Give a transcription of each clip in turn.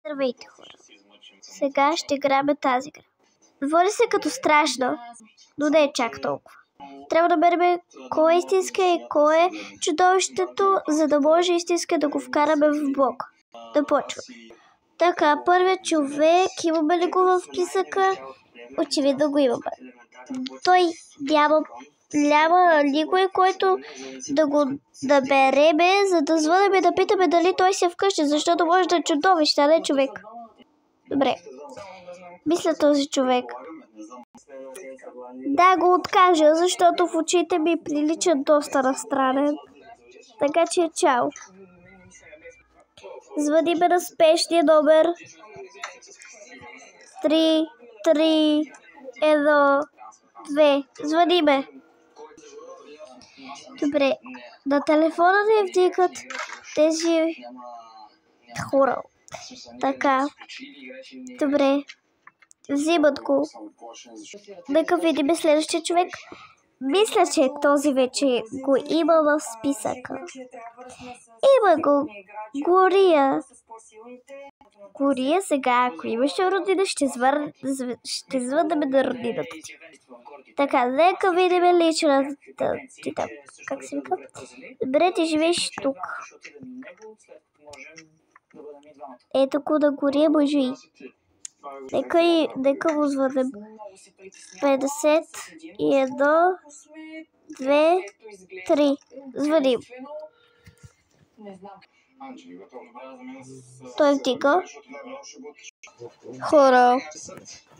Здравейте, хора! Сега ще играем тази игра. Води се като страшно, но не е чак толкова. Трябва да намерим кой е истинска и кой е чудовището, за да може истинска да го вкараме в блок. Да почваме. Така, първият човек, имаме ли го в списъка? Очевидно го имаме. Той няма никой, който да го набереме, за да звънем и да питаме дали той си е вкъщи, защото може да е чудовище, а не човек. Добре. Мисля този човек. Да го откажа, защото в очите ми прилича доста настранен. Така че чао. Звъниме на спешния номер 3, 3, 1, 2. Звъниме. Добре. На телефона не вдигат тези хора. Така. Добре. Взимат го. Нека видим следващия човек. Мисля, че този вече го има в списъка. Има го. Гория. Гория сега, ако имаше родина, ще звъннаме на родината ти. Така, нека видим личната ти там. Как се вика? Добре, ти живееш тук. Ето го на Гория, може и. Нека го звънем. 51, 2, 3. Звъним. Той вдига. Хора,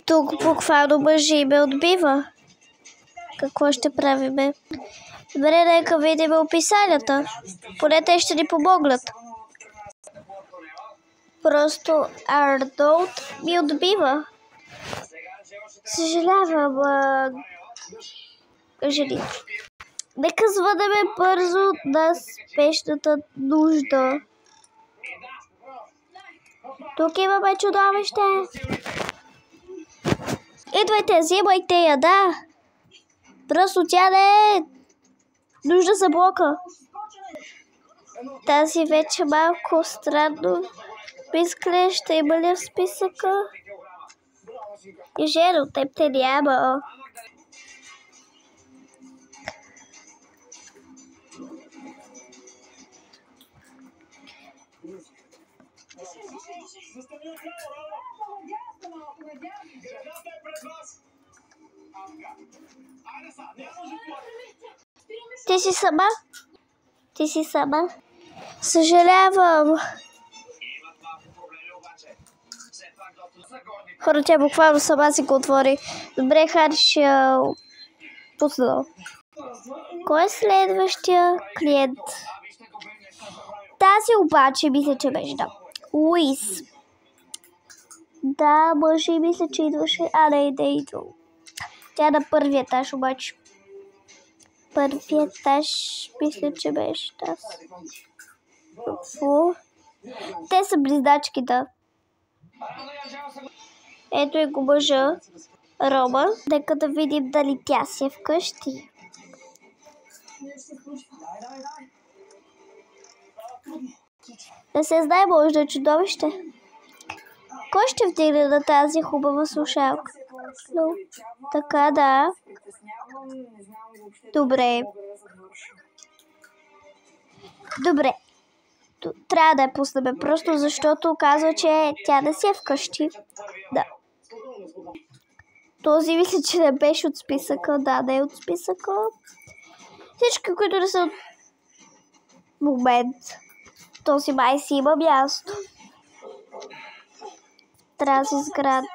тук буквално мъжи ме отбива. Какво ще правиме? Добре, нека видим описанията. Поне те ще ни помогнат. Просто Арнолд ми отбива. Съжалявам, жени. Нека звънеме бързо на спешната нужда. Тук имаме чудовище. Идвайте, взимайте я, да. Просто тя не е нужда за блока. Тази вече малко странно. Мисля, ще има ли в списъка? И жено, теб те няма. Ти си сама? Ти си сама? Съжалявам. Хора, тя буквално сама си го отвори. Добре, Хари ще пусна. Кой е следващия клиент? Тази обаче мисля, че беше да. Луис. Да, може и мисля, че идваше. Не идва. Тя на първия етаж обаче. Първия етаж мисля, че беше тази. Какво? Те са близначки, да. Ето и го мъжа, Рома. Нека да видим дали тя си е вкъщи. Не се знае, може да е чудовище. Кой ще вдигне на тази хубава слушалка? Така, да. Добре. Добре. Трябва да я пуснем, просто защото казва, че тя не си е вкъщи. Да. Този мисля, че не беше от списъка. Да, не е от списъка. Всички, които не са от момент. Този май си има място. Тази сграда.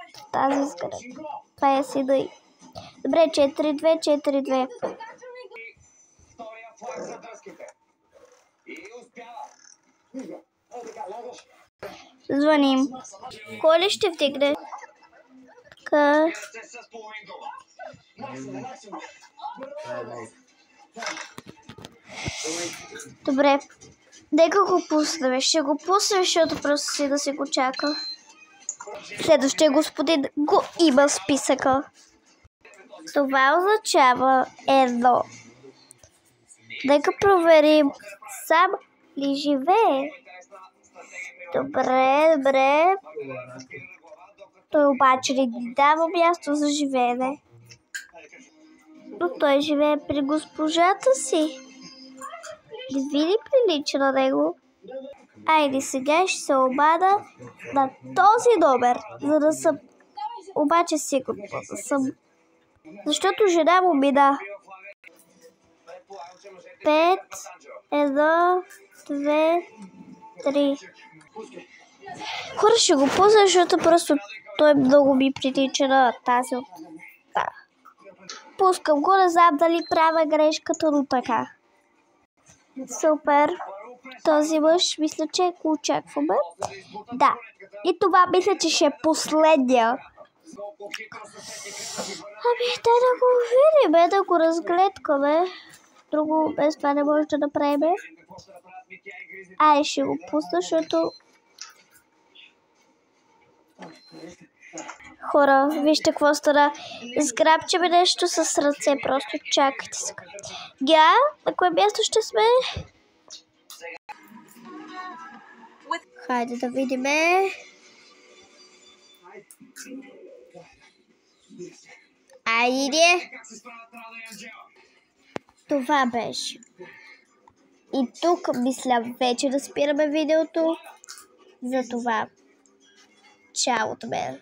Това е си да и. Добре, 4-2, 4-2. Звъним. Кой ли ще вдигне? Така. Добре. Нека го пуснем. Ще го пуснем, защото просто си да се го чака. Следващия господин го има в списъка. Това означава едно. Нека проверим сам ли живее. Добре, добре. Той обаче не ни дава място за живеене. Но той живее при госпожата си. Не ви ли прилича на него? Айде сега ще се обада на този номер, за да съм обаче сигурно да съм. Защото жена му мина. 5, 1, 2, 3. Хора, ще го пусна, защото просто той много ми прилича на тази от... Да. Пускам го, не знам дали правя грешката, но така. Супер. Този мъж, мисля, че го очакваме. Да. И това мисля, че ще е последния. Ами, да го видим, да го разгледкаме. Друго без това не може да направим. Ай, ще го пусна, защото... Хора, вижте какво стана. Сграбчаме нещо с ръце, просто чакайте сега. Гя, на кое място ще сме? Хайде да видим. Айде. Това беше. И тук мисля вече да спираме видеото. За това. Чао от мен.